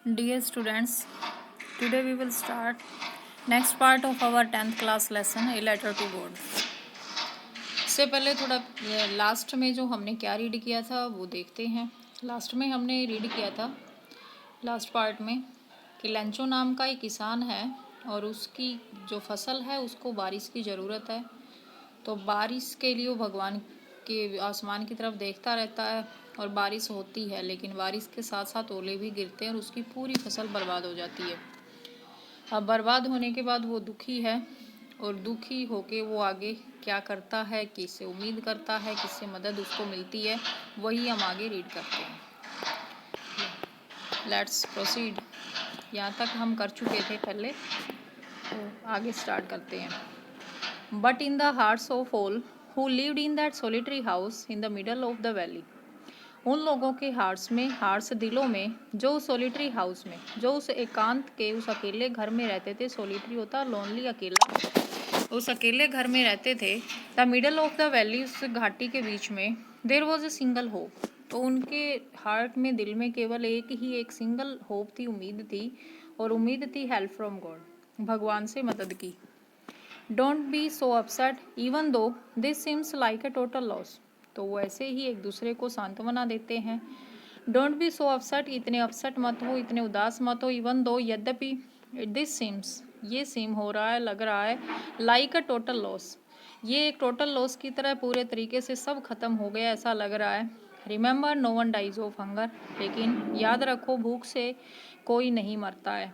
Dear students, today we will start next part of our 10th class lesson A Letter to God. इससे पहले थोड़ा last में जो हमने क्या रीड किया था वो देखते हैं। लास्ट में हमने रीड किया था लास्ट पार्ट में कि लेंचो नाम का एक किसान है और उसकी जो फसल है उसको बारिश की ज़रूरत है। तो बारिश के लिए वो भगवान के आसमान की तरफ देखता रहता है और बारिश होती है, लेकिन बारिश के साथ साथ ओले भी गिरते हैं और उसकी पूरी फसल बर्बाद हो जाती है। अब बर्बाद होने के बाद वो दुखी है और दुखी होके वो आगे क्या करता है, किससे उम्मीद करता है, किससे मदद उसको मिलती है, वही हम आगे रीड करते हैं। Let's proceed. यहाँ तक हम कर चुके थे पहले, तो आगे स्टार्ट करते हैं। But in the hearts of all who lived in that solitary house in the middle of the valley, उन लोगों के हार्ट्स दिलों में, जो उस सोलिटरी हाउस में, जो उस एकांत के उस अकेले घर में रहते थे। सोलिटरी होता लोनली, अकेला। उस अकेले घर में रहते थे। The middle of the valley, उस घाटी के बीच में। There was a single hope, तो उनके हार्ट में, दिल में केवल एक सिंगल होप थी, उम्मीद थी। और उम्मीद थी हेल्प फ्रॉम गॉड, भगवान से मदद की। Don't be so upset even though this seems like a total loss, तो वो ऐसे ही एक दूसरे को सांत्वना देते हैं। डोंट बी सो अपसेट, इतने अपसेट मत हो, इतने उदास मत हो। इवन दो, यद्यपि, दिस सीम्स, ये सीम हो रहा है, लग रहा है, लाइक अ टोटल लॉस, ये एक टोटल लॉस की तरह पूरे तरीके से सब खत्म हो गया ऐसा लग रहा है। Remember no one dies of hunger, लेकिन याद रखो भूख से कोई नहीं मरता है।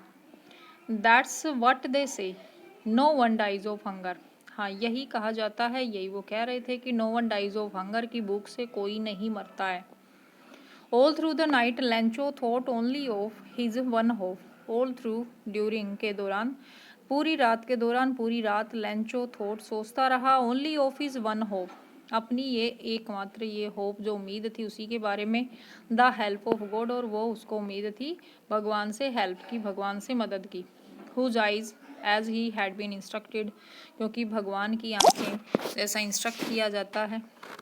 That's what they say, no one dies of hunger, हाँ यही कहा जाता है, यही वो कह रहे थे कि no one dies of hunger, की भूख से कोई नहीं मरता है। All through the night Lencho thought only of his one hope, all through, during के दौरान, पूरी रात के दौरान, पूरी रात लेंचो थॉट, सोचता रहा, only of his one hope, अपनी ये एकमात्र ये होप जो उम्मीद थी उसी के बारे में। द हेल्प ऑफ गॉड, और वो उसको उम्मीद थी भगवान से हेल्प की, भगवान से मदद की। Whose eyes as he had been instructed, क्योंकि भगवान की आंखें, जैसा इंस्ट्रक्ट किया जाता है,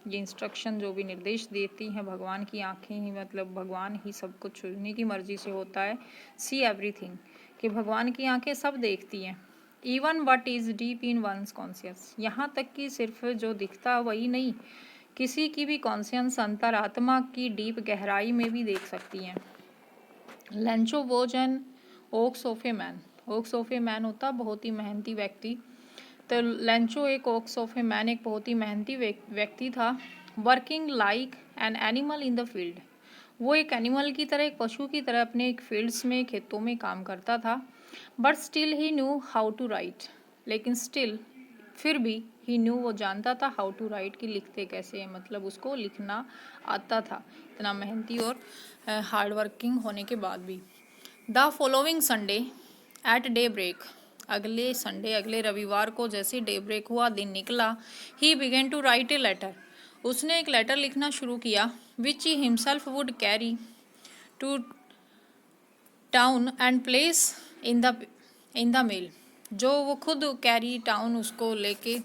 ये इंस्ट्रक्शन जो भी निर्देश देती हैं, भगवान की आंखें ही, मतलब भगवान ही सब कुछ उन्हीं की मर्जी से होता है। सी एवरीथिंग, कि भगवान की आंखें सब देखती हैं। Even what is deep in one's conscience, यहाँ तक कि सिर्फ जो दिखता है वही नहीं, किसी की भी कॉन्शियस, अंतरात्मा की डीप गहराई में भी देख सकती हैं। Lencho was an ox of a man, ox of a man होता बहुत ही मेहनती व्यक्ति, तो लेंचो एक ओक्स ऑफ ए मैन, एक बहुत ही मेहनती व्यक्ति था। Working like an animal in the field, वो एक एनिमल की तरह, एक पशु की तरह अपने एक फील्ड्स में, खेतों में काम करता था। But still he knew how to write, लेकिन स्टिल, फिर भी, ही न्यू, वो जानता था, हाउ टू राइट, की लिखते कैसे हैं, मतलब उसको लिखना आता था, इतना मेहनती और हार्ड वर्किंग होने के बाद भी। The following Sunday at daybreak, अगले संडे, अगले रविवार को जैसे डे ब्रेक हुआ, दिन निकला, he began to write a letter, उसने एक लेटर लिखना शुरू किया, which he himself would carry to town and place in the mail, जो वो खुद कैरी टाउन, उसको लेके,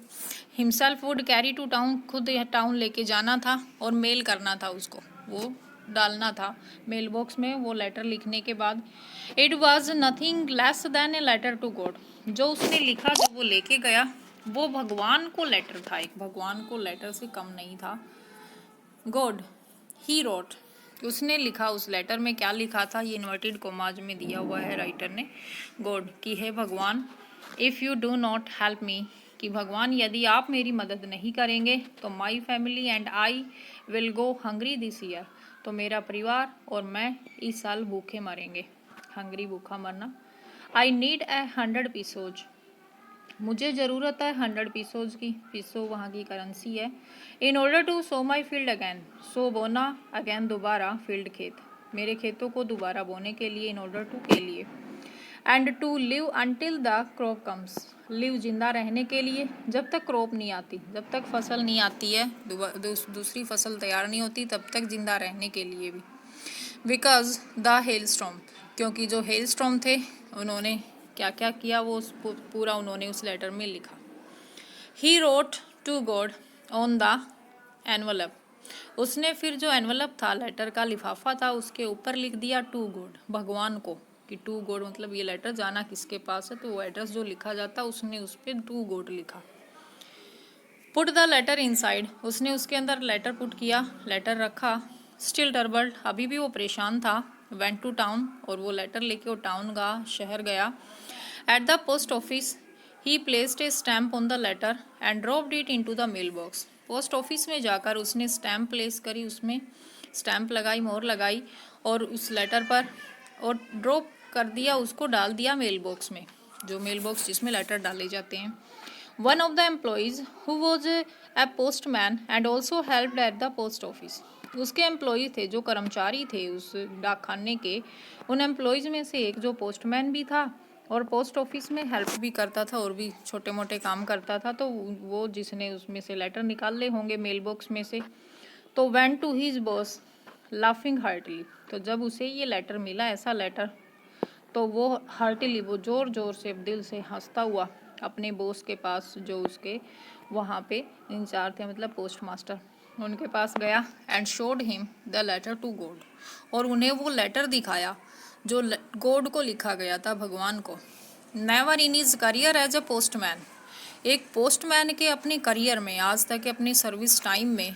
himself would carry to town, खुद टाउन लेके जाना था और मेल करना था, उसको वो डालना था मेल बॉक्स में वो लेटर लिखने के बाद। It was nothing less than a letter to God, जो उसने लिखा, जो वो लेके गया, वो भगवान को लेटर था, एक भगवान को लेटर से कम नहीं था। गॉड, ही रोट, उसने लिखा, उस लेटर में क्या लिखा था, ये इन्वर्टेड कोमाज में दिया हुआ है राइटर ने। गॉड, की है भगवान, if you do not help me, कि भगवान यदि आप मेरी मदद नहीं करेंगे तो my family and I will go hungry this year, तो मेरा परिवार और मैं इस साल भूखे मरेंगे। हंग्री, भूखा मरना। आई नीड ए 100 पीसोज, मुझे ज़रूरत है 100 पीसोज की, पीसो वहाँ की करेंसी है। In order to sow my field again, so बोना, अगैन दोबारा, फील्ड खेत, मेरे खेतों को दोबारा बोने के लिए, इन ऑर्डर टू के लिए। And to live until the crop comes, live जिंदा रहने के लिए, जब तक क्रॉप नहीं आती, जब तक फसल नहीं आती है, दूसरी फसल तैयार नहीं होती, तब तक जिंदा रहने के लिए भी। बिकॉज द हेल स्टॉर्म, क्योंकि जो हेल स्टॉर्म थे, उन्होंने क्या क्या किया, वो पूरा उन्होंने उस लेटर में लिखा। He wrote to God on the envelope, उसने फिर जो एनवलप था, लेटर का लिफाफा था, उसके ऊपर लिख दिया टू गॉड, भगवान को, कि 2 गोड मतलब ये लेटर जाना किसके पास है, तो वो एड्रेस जो लिखा जाता उसने उस पर 2 गोड लिखा। पुट द लेटर इनसाइड, उसने उसके अंदर लेटर पुट किया, लेटर रखा। स्टिल टर्बल्ड, अभी भी वो परेशान था। वेंट टू टाउन, और वो लेटर लेके वो टाउन गया, शहर गया। At the post office he placed a stamp on the letter and dropped it into the mail box. Post office में जाकर उसने स्टैम्प प्लेस करी, उसमें स्टैम्प लगाई, मोहर लगाई, और उस लेटर पर, और ड्रॉप कर दिया, उसको डाल दिया मेल बॉक्स में, जो मेल बॉक्स जिसमें लेटर डाले जाते हैं। One of the employees who was a postman and also helped at the post office, उसके एम्प्लॉई थे, जो कर्मचारी थे उस डाकखाने के, उन एम्प्लॉयज़ में से एक जो पोस्टमैन भी था और पोस्ट ऑफिस में हेल्प भी करता था और भी छोटे मोटे काम करता था, तो वो जिसने उसमें से लेटर निकाले होंगे मेल बॉक्स में से, तो went to his boss laughing heartily, तो जब उसे ये लेटर मिला, ऐसा लेटर, तो वो हार्टली, वो ज़ोर ज़ोर से दिल से हंसता हुआ अपने बॉस के पास, जो उसके वहाँ पे इंचार्ज थे, मतलब पोस्ट मास्टर, उनके पास गया। And showed him the letter to God, और उन्हें वो लेटर दिखाया जो गॉड को लिखा गया था, भगवान को। Never in his career as a postman, एक पोस्टमैन के अपने करियर में, आज तक के अपने सर्विस टाइम में,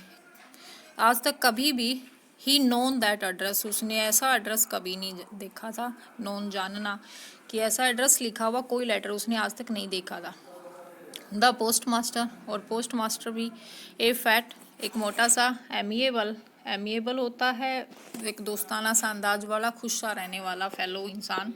आज तक कभी भी ही नोन दैट एड्रेस, उसने ऐसा एड्रेस कभी नहीं देखा था। नोन जानना, कि ऐसा एड्रेस लिखा हुआ कोई लेटर उसने आज तक नहीं देखा था। द पोस्ट मास्टर, और पोस्ट मास्टर भी ए फैट, एक मोटा सा, एमिएबल, एमिएबल होता है एक दोस्ताना सा अंदाज वाला, खुश सा रहने वाला फेलो इंसान।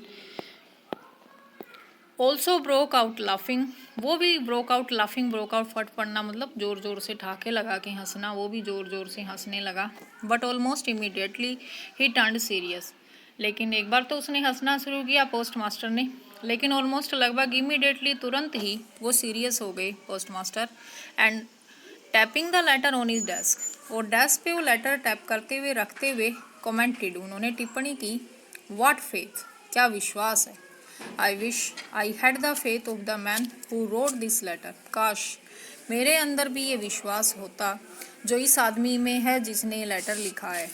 ऑल्सो ब्रोक आउट लाफिंग, वो भी broke out laughing, broke out फट पड़ना मतलब जोर जोर से ठाके लगा के हंसना, वो भी जोर जोर से हंसने लगा। But almost immediately he turned serious, लेकिन एक बार तो उसने हंसना शुरू किया पोस्ट मास्टर ने, लेकिन ऑलमोस्ट लगभग इमीडिएटली, तुरंत ही वो सीरियस हो गए post master. And tapping the later on his desk, और डेस्क पे वो लेटर टैप करते हुए, रखते हुए, कमेंटेड, उन्होंने टिप्पणी की, व्हाट फेथ, क्या विश्वास है। I wish I had the faith of the man who wrote this letter, काश मेरे अंदर भी ये विश्वास होता जो इस आदमी में है जिसने ये लेटर लिखा है।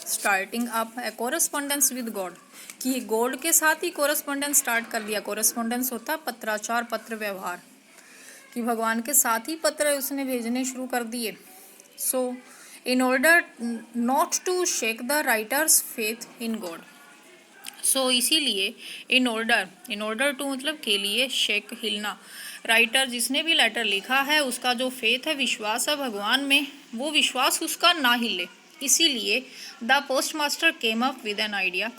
Starting up A correspondence with God, कि गॉड के साथ ही कोरस्पॉन्डेंस स्टार्ट कर दिया। कोरस्पॉन्डेंस होता है पत्राचार, पत्र व्यवहार, कि भगवान के साथ ही पत्र उसने भेजने शुरू कर दिए। So in order not to shake the writer's faith in God, so इसीलिए इन ऑर्डर टू मतलब के लिए, शेक हिलना, राइटर जिसने भी लेटर लिखा है उसका जो फेथ है, विश्वास है भगवान में, वो विश्वास उसका ना हिले, इसीलिए the post master came up with an idea,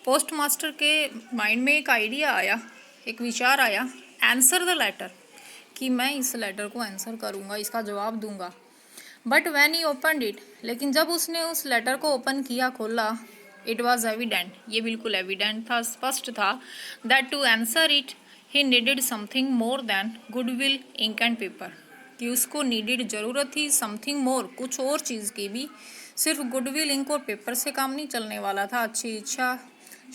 post master के माइंड में एक आइडिया आया, एक विचार आया, आंसर द लेटर, कि मैं इस लेटर को आंसर करूँगा, इसका जवाब दूंगा। But when he opened it, लेकिन जब उसने उस लेटर को ओपन किया, खोला, इट वॉज एविडेंट, ये बिल्कुल एविडेंट था, स्पष्ट था, that to answer it he needed something more than goodwill, ink and paper, कि उसको नीडेड, ज़रूरत थी, समथिंग मोर, कुछ और चीज़ की भी, सिर्फ गुडविल, इंक और पेपर से काम नहीं चलने वाला था, अच्छी इच्छा,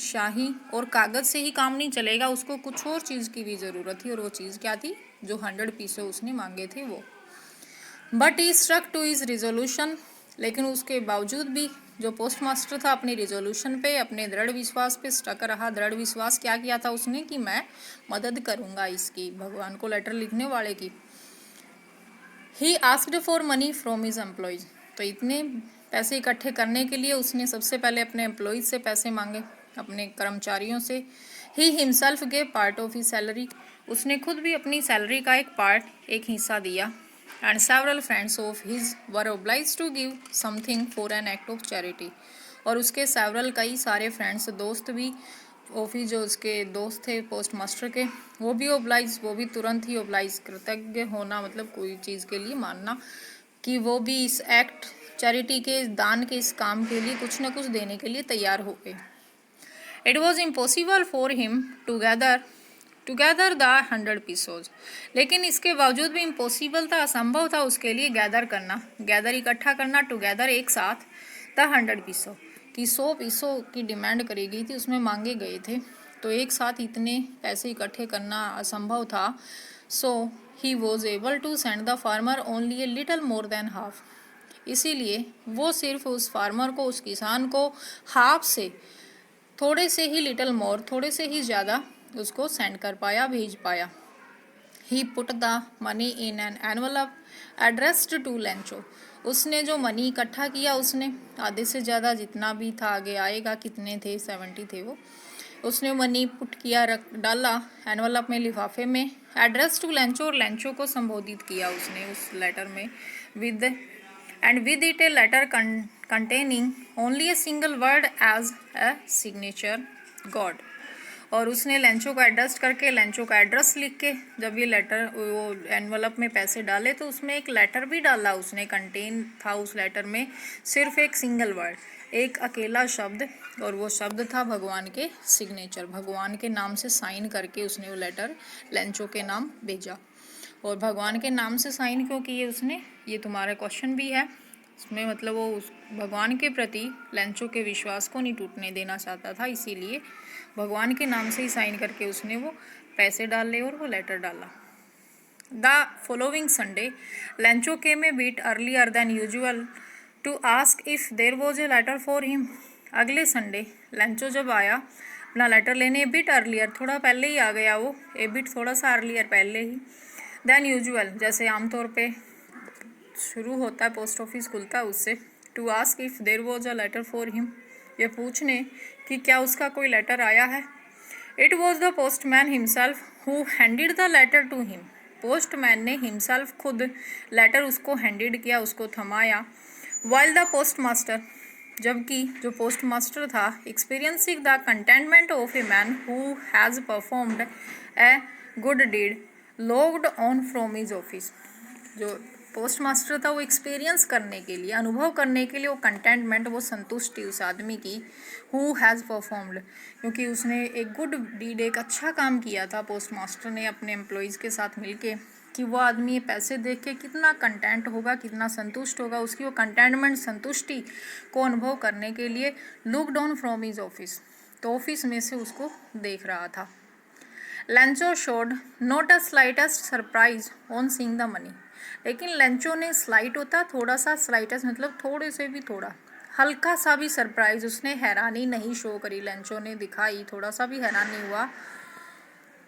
शाही और कागज़ से ही काम नहीं चलेगा, उसको कुछ और चीज़ की भी ज़रूरत थी, और वो चीज़ क्या थी, जो 100 पीसे उसने मांगे थे वो। But he stuck to his resolution, लेकिन उसके बावजूद भी जो पोस्ट मास्टर था अपनी रिजोल्यूशन पे, अपने दृढ़ विश्वास पे स्टक रहा। दृढ़ विश्वास क्या किया था उसने, कि मैं मदद करूंगा इसकी, भगवान को लेटर लिखने वाले की। He asked for money from his employees, तो इतने पैसे इकट्ठे करने के लिए उसने सबसे पहले अपने एम्प्लॉयज से पैसे मांगे, अपने कर्मचारियों से। He himself gave part of his salary, उसने खुद भी अपनी सैलरी का एक पार्ट, एक हिस्सा दिया। And several friends of his were obliged to give something for an act of charity, और उसके सेवरल कई सारे फ्रेंड्स, दोस्त भी, ऑफिस जो उसके दोस्त थे पोस्ट मास्टर के, वो भी ओब्लाइज, वो भी तुरंत ही ओब्लाइज, कृतज्ञ होना मतलब कोई चीज़ के लिए मानना, कि वो भी इस एक्ट, चैरिटी के, दान के इस काम के लिए कुछ न कुछ देने के लिए तैयार हो गए। It was impossible for him together the 100 pesos, लेकिन इसके बावजूद भी इम्पॉसिबल था, असंभव था उसके लिए गैदर करना, गैदर इकट्ठा करना, टुगेदर एक साथ, द 100 पीसो, कि 100 पीसों की डिमांड करी गई थी, उसमें मांगे गए थे, तो एक साथ इतने पैसे इकट्ठे करना असंभव था। So he was able to send the farmer only a little more than half, इसीलिए वो सिर्फ उस फार्मर को, उस किसान को हाफ से थोड़े से ही लिटिल मोर, थोड़े से ही ज़्यादा उसको सेंड कर पाया, भेज पाया। He put the money in an envelope addressed to Lencho, उसने जो मनी इकट्ठा किया उसने आधे से ज़्यादा जितना भी था, आगे आएगा कितने थे, 70 थे वो, उसने मनी पुट किया, रख डाला एनवलप में, लिफाफे में, एड्रेस टू लेंचो, और लेंचो को संबोधित किया उसने उस लेटर में, with and with it a letter containing only a single word as a signature God, और उसने लेंचो को एड्रेस करके, लेंचो का एड्रेस लिख के जब ये लेटर वो एनवलप में पैसे डाले तो उसमें एक लेटर भी डाला उसने, कंटेन था उस लेटर में सिर्फ एक सिंगल वर्ड, एक अकेला शब्द, और वो शब्द था भगवान के सिग्नेचर, भगवान के नाम से साइन करके उसने वो लेटर लेंचो के नाम भेजा। और भगवान के नाम से साइन क्यों किए उसने, ये तुम्हारा क्वेश्चन भी है उसमें, मतलब वो उस भगवान के प्रति लेंचो के विश्वास को नहीं टूटने देना चाहता था, इसीलिए भगवान के नाम से ही साइन करके उसने वो पैसे डाले और वो लेटर डाला। The following Sunday Lencho came a bit earlier than usual to ask if there was a letter for him, अगले संडे लेंचो जब आया अपना लेटर लेने, ए बिट अर्लियर, थोड़ा पहले ही आ गया वो, ए बिट थोड़ा सा अर्लियर पहले ही, देन यूजुअल, जैसे आमतौर पे शुरू होता है, पोस्ट ऑफिस खुलता है उससे, to ask if there was a letter for him, ये पूछने कि क्या उसका कोई लेटर आया है। It was the postman himself who handed the letter to him, postman ने हिमसेल्फ खुद लेटर उसको हैंडेड किया, उसको थमाया। वाइल द पोस्ट मास्टर, जबकि जो पोस्ट मास्टर था, experiencing the contentment of a man who has performed a good deed looked on from his office, जो पोस्ट मास्टर था वो एक्सपीरियंस करने के लिए, अनुभव करने के लिए, वो कंटेंटमेंट, वो संतुष्टि उस आदमी की, हु हैज़ परफॉर्म्ड, क्योंकि उसने एक गुड डीड, एक अच्छा काम किया था पोस्ट मास्टर ने अपने एम्प्लॉयज़ के साथ मिलके, कि वो आदमी ये पैसे देख के कितना कंटेंट होगा, कितना संतुष्ट होगा, उसकी वो कंटेंटमेंट, संतुष्टि को अनुभव करने के लिए look down from his office, तो ऑफिस में से उसको देख रहा था। Lencho showed not a slightest surprise on seeing the money, लेकिन लेंचो ने स्लाइट होता थोड़ा सा, स्लाइटेस्ट मतलब थोड़े से भी थोड़ा, हल्का सा भी सरप्राइज, उसने हैरानी नहीं शो करी, लेंचो ने दिखाई, थोड़ा सा भी हैरान नहीं हुआ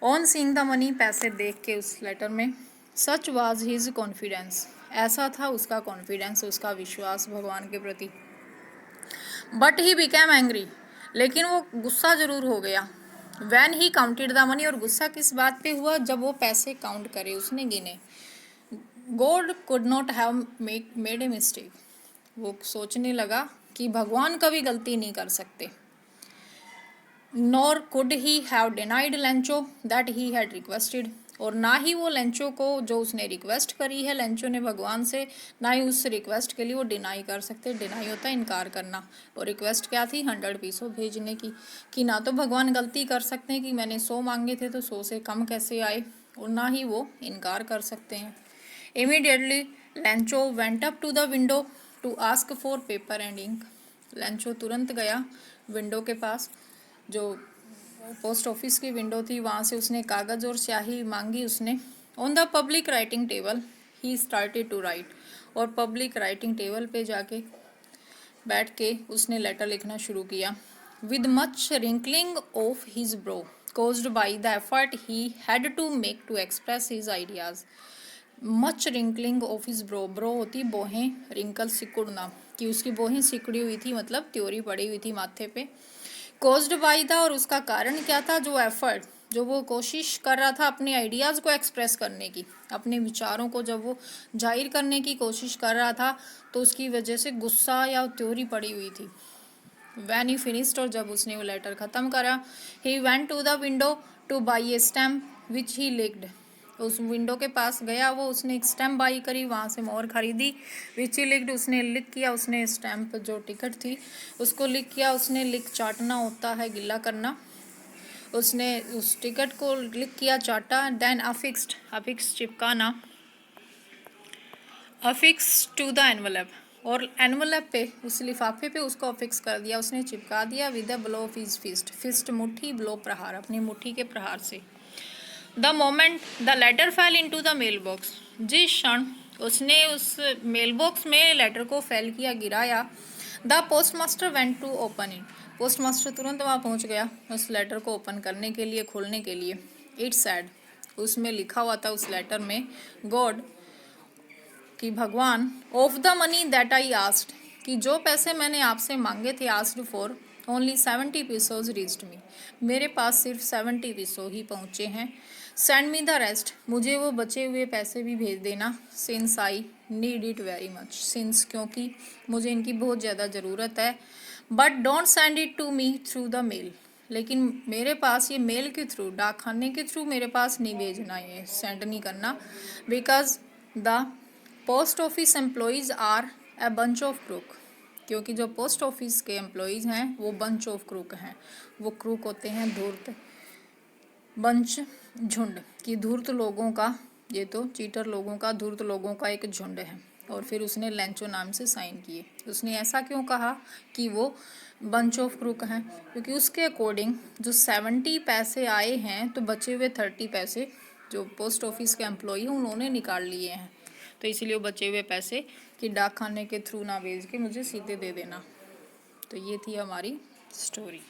ऑन सीइंग द मनी, पैसे देख के उस लेटर में। सच वाज हिज कॉन्फिडेंस, ऐसा था उसका कॉन्फिडेंस, उसका विश्वास भगवान के प्रति। बट ही बिकेम एंग्री, लेकिन वो गुस्सा जरूर हो गया। When he counted the money, और गुस्सा किस बात पे हुआ, जब वो पैसे काउंट करे, उसने गिने। God could not have made a mistake, वो सोचने लगा कि भगवान कभी गलती नहीं कर सकते। Nor could he have denied Lencho that he had requested, और ना ही वो लेंचो को, जो उसने रिक्वेस्ट करी है लेंचो ने भगवान से, ना ही उस रिक्वेस्ट के लिए वो डिनाई कर सकते। डिनाई होता है इनकार करना, और रिक्वेस्ट क्या थी, 100 पीसों भेजने की, कि ना तो भगवान गलती कर सकते हैं कि मैंने 100 मांगे थे तो 100 से कम कैसे आए, और ना ही वो इनकार कर सकते हैं। Immediately Lencho went up to the window to ask for paper and ink, Lencho तुरंत गया विंडो के पास, जो पोस्ट ऑफिस की विंडो थी, वहाँ से उसने कागज़ और स्याही मांगी उसने। On the public writing table he started to write, और पब्लिक राइटिंग टेबल पे जाके बैठ के उसने लेटर लिखना शुरू किया। With much wrinkling of his brow caused by the effort he had to make to express his ideas. Much wrinkling of his bro, bro होती बोहें, रिंकल सिकुड़ना, कि उसकी बोहें सिकुड़ी हुई थी, मतलब त्योरी पड़ी हुई थी माथे पे। कोज्ड बाई था, और उसका कारण क्या था, जो एफर्ट, जो वो कोशिश कर रहा था अपने आइडियाज़ को एक्सप्रेस करने की, अपने विचारों को जब वो जाहिर करने की कोशिश कर रहा था, तो उसकी वजह से गुस्सा या त्योरी पड़ी हुई थी। वैन ही फिनिश्ड, और जब उसने वो लेटर ख़त्म करा, he went to the window to buy a stamp which he licked, उस विंडो के पास गया वो, उसने एक स्टैम्प बाई करी, वहाँ से मोहर खरीदी, विच ही लिक्ड, उसने लिख किया, उसने स्टैम्प जो टिकट थी उसको लिख किया, उसने लिख चाटना होता है, गिला करना, उसने उस टिकट को लिख किया, चाटा। देन अफिक्स्ड, अफिक्स चिपकाना, अफिक्स टू द एनवलप, और एनवलप पे, उस लिफाफे पे उसको अफिक्स कर दिया, उसने चिपका दिया। With a blow of his fist, fist मुट्ठी, ब्लो प्रहार, अपनी मुट्ठी के प्रहार से। The moment the letter fell into the mail box, जिस क्षण उसने उस मेल बॉक्स में लेटर को फेल किया, गिराया, the post master went to open it, post master तुरंत वहाँ पहुँच गया उस लेटर को ओपन करने के लिए, खोलने के लिए। इट सैड, उसमें लिखा हुआ था उस लेटर में, गॉड, कि भगवान, of the money that I asked, कि जो पैसे मैंने आपसे मांगे थे, asked for, only 70 pesos reached me, मेरे पास सिर्फ 70 peso ही पहुँचे हैं। सेंड मी द रेस्ट, मुझे वो बचे हुए पैसे भी भेज देना। Since I need it very much, since, क्योंकि मुझे इनकी बहुत ज़्यादा ज़रूरत है। But don't send it to me through the mail, लेकिन मेरे पास ये मेल के थ्रू, डाकखाने के थ्रू मेरे पास नहीं भेजना, ये सेंड नहीं करना। Because the post office employees are a bunch of crook, क्योंकि जो पोस्ट ऑफिस के एम्प्लॉयज़ हैं वो बंच ऑफ क्रूक हैं। वो क्रूक होते हैं धूर्त, बंच झुंड, की धूर्त लोगों का, ये तो चीटर लोगों का, धूर्त लोगों का एक झुंड है। और फिर उसने लेंचो नाम से साइन किए। उसने ऐसा क्यों कहा कि वो बंच ऑफ क्रूक हैं? क्योंकि उसके अकॉर्डिंग जो 70 पैसे आए हैं तो बचे हुए 30 पैसे जो पोस्ट ऑफिस के एम्प्लॉई हैं उन्होंने निकाल लिए हैं, तो इसीलिए वो बचे हुए पैसे कि डाक खाने के थ्रू ना भेज के मुझे सीधे दे देना। तो ये थी हमारी स्टोरी।